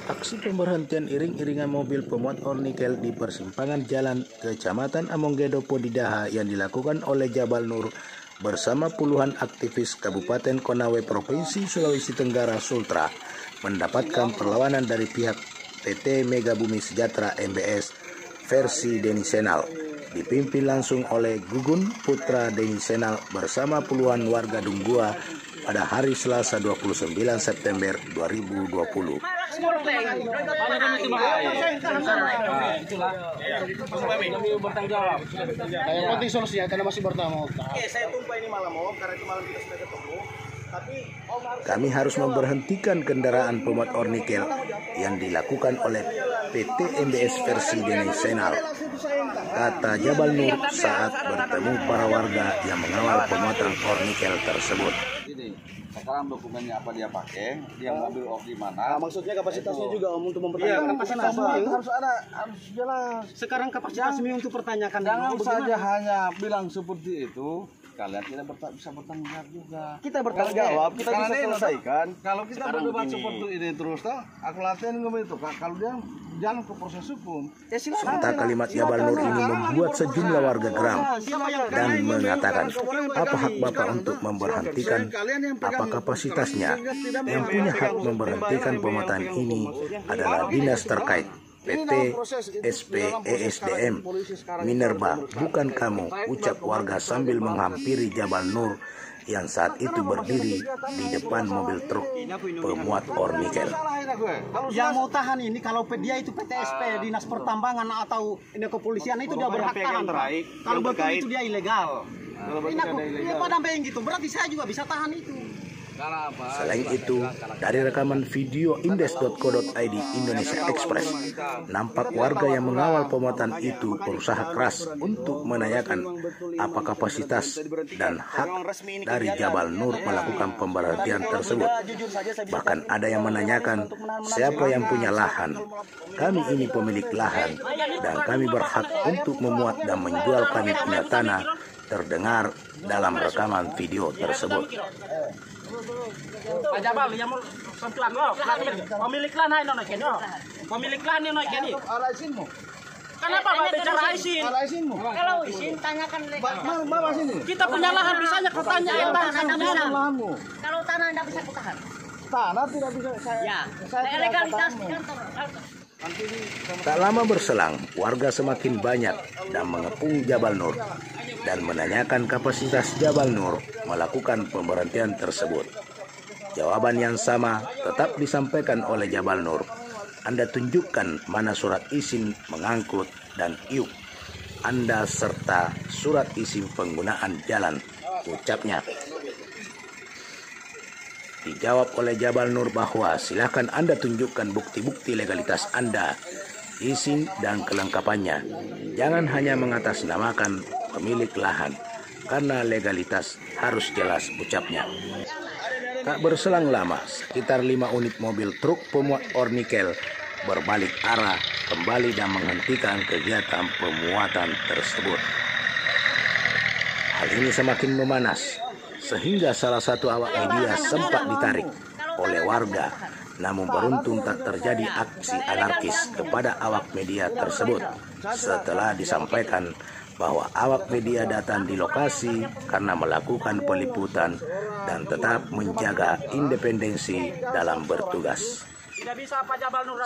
Aksi pemberhentian iring-iringan mobil pemuat ornikel di persimpangan jalan Kecamatan Amonggedo Podidaha yang dilakukan oleh Jabal Nur bersama puluhan aktivis Kabupaten Konawe Provinsi Sulawesi Tenggara Sultra mendapatkan perlawanan dari pihak PT Mega Bumi Sejahtera MBS versi Deni Senal, dipimpin langsung oleh Gugun Putra Deni Senal bersama puluhan warga Dunggua pada hari Selasa 29 September 2020. Yang penting solusinya karena masih bertemu. Saya tumpah ini malam karena itu malam kita sudah ketemu. Kami harus memberhentikan kendaraan pemuat ornikel yang dilakukan oleh PT MBS versi Deni Senal, kata Jabal Nur saat bertemu para warga yang mengawal pemuatan ornikel tersebut. Sekarang dokumennya apa dia pakai, dia mobil di mana? Nah, maksudnya kapasitasnya juga untuk mempertanyakan. Iya, kapasitasnya harus jelas. Sekarang kapasitasnya untuk pertanyakan. Jangan saja hanya bilang seperti itu. Kalian tidak bisa bertanggung jawab juga. Kita bertanggung jawab, kita bisa selesaikan. Kalau kita berdebat seperti ini terus, aku latihan ngomong itu. Kalau dia jalan ke proses hukum. Serta kalimat Jabal Nur ini membuat sejumlah warga geram dan mengatakan, apa hak Bapak untuk memberhentikan, apa kapasitasnya. Yang punya hak memberhentikan pemuatan ini adalah dinas terkait, PT SPESDM Minerba, bukan kamu, ucap warga sambil menghampiri Jabal Nur yang saat itu berdiri di depan mobil truk pemuat ornikel. Yang mau tahan ini kalau dia itu PTSP, Dinas Pertambangan atau ini kepolisian itu dia berhak tahan. Kalau betul itu dia ilegal. Ini apa sampai yang gitu? Berarti saya juga bisa tahan itu. Selain itu, dari rekaman video indes.co.id Indonesia Express, nampak warga yang mengawal pemuatan itu berusaha keras untuk menanyakan apa kapasitas dan hak dari Jabal Nur melakukan pemberhentian tersebut. Bahkan ada yang menanyakan siapa yang punya lahan. Kami ini pemilik lahan dan kami berhak untuk memuat dan menjual, kami punya tanah, terdengar dalam rekaman video tersebut. Pak Jabal yang semplan pemilik lahan ini no, pemilik lahan ini no. Alaisinmu. Kenapa Pak bicara izin? Alaisinmu. Kalau izin tanyakan Bawa sini. Kita punya lahan, bisanya kau tanya Lahanmu. kalau tanah tidak bisa kutahan. Tanah tidak bisa Ya, saya legalitas di kantor. Tak lama berselang, warga semakin banyak dan mengepung Jabal Nur dan menanyakan kapasitas Jabal Nur melakukan pemberhentian tersebut. Jawaban yang sama tetap disampaikan oleh Jabal Nur. Anda tunjukkan mana surat izin mengangkut dan iup Anda serta surat izin penggunaan jalan, ucapnya. Dijawab oleh Jabal Nur bahwa silakan Anda tunjukkan bukti-bukti legalitas Anda, izin dan kelengkapannya. Jangan hanya mengatasnamakan pemilik lahan, karena legalitas harus jelas, ucapnya. Tak berselang lama, sekitar 5 unit mobil truk pemuat ornikel berbalik arah kembali dan menghentikan kegiatan pemuatan tersebut. Hal ini semakin memanas, sehingga salah satu awak media sempat ditarik oleh warga, namun beruntung tak terjadi aksi anarkis kepada awak media tersebut setelah disampaikan bahwa awak media datang di lokasi karena melakukan peliputan dan tetap menjaga independensi dalam bertugas.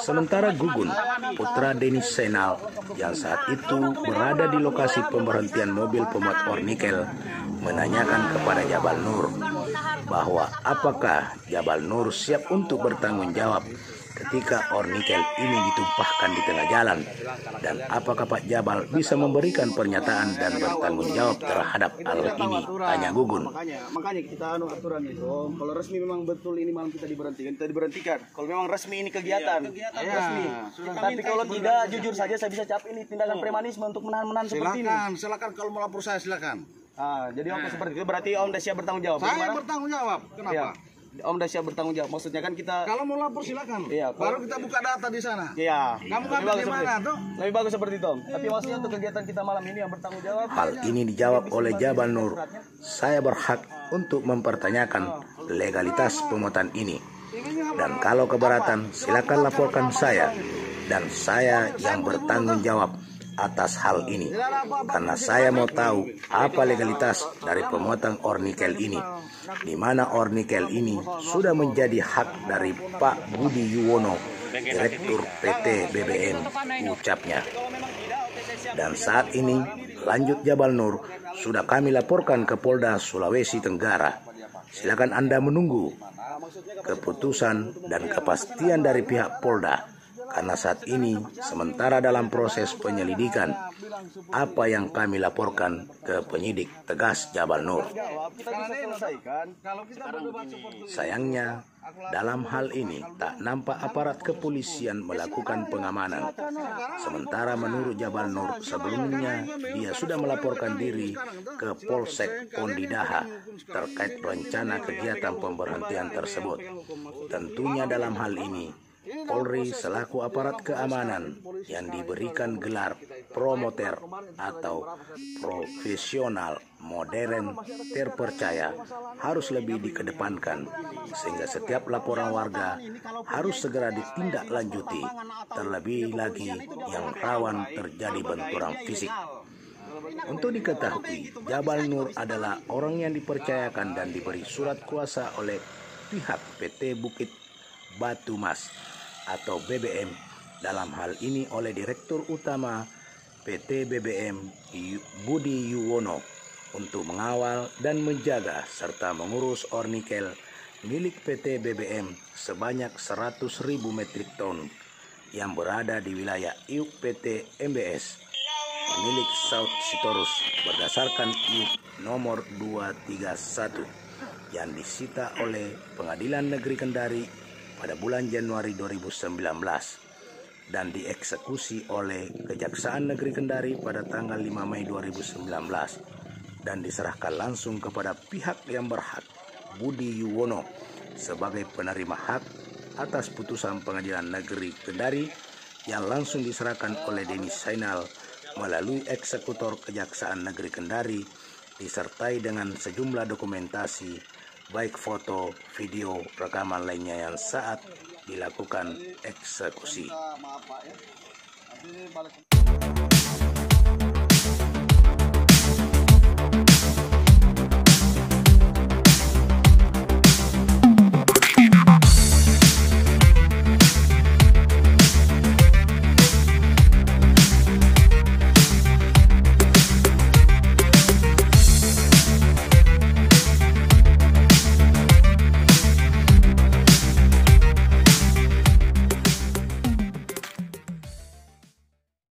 Sementara Gugun Putra Deni Senal yang saat itu berada di lokasi pemberhentian mobil pemuat ornikel menanyakan kepada Jabal Nur bahwa apakah Jabal Nur siap untuk bertanggung jawab ketika ornikel ini ditumpahkan di tengah jalan, dan apakah Pak Jabal bisa memberikan pernyataan dan bertanggung jawab terhadap hal ini, tanya Gugun. Makanya kita aturan itu, kalau resmi memang betul ini malam kita diberhentikan. Kalau memang resmi ini kegiatan resmi. Tapi kalau tidak, jujur saja saya bisa cap ini tindakan premanisme untuk menahan seperti ini. Silakan kalau melapor saya silakan. Jadi Om seperti itu berarti Om Dasya bertanggung jawab. Saya bertanggung jawab. Kenapa? Ya. Om Dasya bertanggung jawab. Maksudnya kan kita kalau mau lapor silakan. Iya, baru kita buka data di sana. Iya. Kamu ngambil di mana tuh? Lebih bagus seperti itu, Om. Tapi maksudnya untuk kegiatan kita malam ini yang bertanggung jawab. Hal ini dijawab oleh Jabal Nur. Saya berhak untuk mempertanyakan legalitas pemuatan ini. Dan kalau keberatan, silakan laporkan saya. Dan saya yang bertanggung jawab atas hal ini. Karena saya mau tahu apa legalitas dari pemuatan ornikel ini. Di mana ornikel ini sudah menjadi hak dari Pak Budi Yuwono, Direktur PT BBM, ucapnya. Dan saat ini, lanjut Jabal Nur, sudah kami laporkan ke Polda Sulawesi Tenggara. Silakan Anda menunggu keputusan dan kepastian dari pihak Polda. Karena saat ini sementara dalam proses penyelidikan apa yang kami laporkan ke penyidik, tegas Jabal Nur. Sayangnya dalam hal ini tak nampak aparat kepolisian melakukan pengamanan. Sementara menurut Jabal Nur, sebelumnya dia sudah melaporkan diri ke Polsek Pondidaha terkait rencana kegiatan pemberhentian tersebut. Tentunya dalam hal ini Polri selaku aparat keamanan yang diberikan gelar promoter atau profesional, modern, terpercaya harus lebih dikedepankan sehingga setiap laporan warga harus segera ditindaklanjuti, terlebih lagi yang rawan terjadi benturan fisik. Untuk diketahui, Jabal Nur adalah orang yang dipercayakan dan diberi surat kuasa oleh pihak PT Bukit Batu Mas atau BBM, dalam hal ini oleh Direktur Utama PT BBM Budi Yuwono, untuk mengawal dan menjaga serta mengurus ornikel milik PT BBM sebanyak 100.000 metrik ton yang berada di wilayah IUK PT MBS milik South Sitorus berdasarkan IUK nomor 231 yang disita oleh Pengadilan Negeri Kendari pada bulan Januari 2019 dan dieksekusi oleh Kejaksaan Negeri Kendari pada tanggal 5 Mei 2019 dan diserahkan langsung kepada pihak yang berhak, Budi Yuwono, sebagai penerima hak atas putusan Pengadilan Negeri Kendari yang langsung diserahkan oleh Denny Sainal melalui eksekutor Kejaksaan Negeri Kendari disertai dengan sejumlah dokumentasi baik foto, video, rekaman lainnya yang saat dilakukan eksekusi.